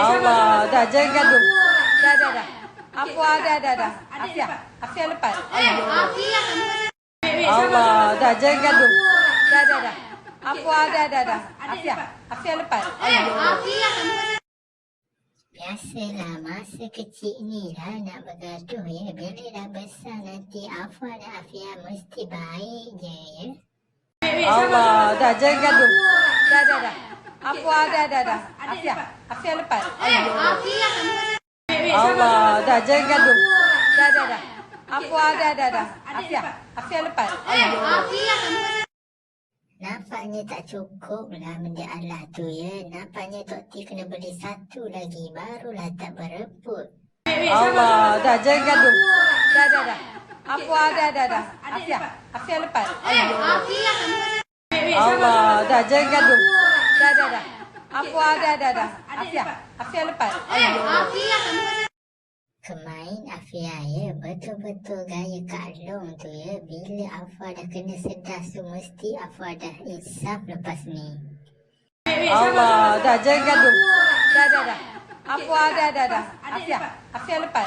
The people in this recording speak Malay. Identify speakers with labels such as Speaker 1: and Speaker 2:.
Speaker 1: Allah, dah jangan gaduh. Dah. Apa dah. Afia lepas. Allah, dah jangan gaduh. Dah. Apa dah. Afia lepas.
Speaker 2: Biasalah masa kecil ni lah nak bergaduh ya. Bila dah besar nanti Afwa dan Afia mesti baik je ya.
Speaker 1: Allah, dah jangan gaduh. Dah. Apa dah. Afia lepas. Allah, dah jangan gaduh. Dah. Apa dah. Afia lepas.
Speaker 2: Nampaknya tak cukup lah benda Allah tu ya. Nampaknya Tok T kena beli satu lagi. Barulah tak berebut.
Speaker 1: Allah, dah jangan gaduh. Dah. Apa dah. Afia lepas. Allah, dah jangan gaduh. Dah. Apa dah. Afia lepas.
Speaker 2: Kemain Afia ya. Betul-betul gaya Kak Long tu ya. Bila Afwa dah kena sedas tu mesti Afwa dah insaf lepas ni.
Speaker 1: Allah, dah jangan gaduh. Dah. Apa dah. Afia lepas.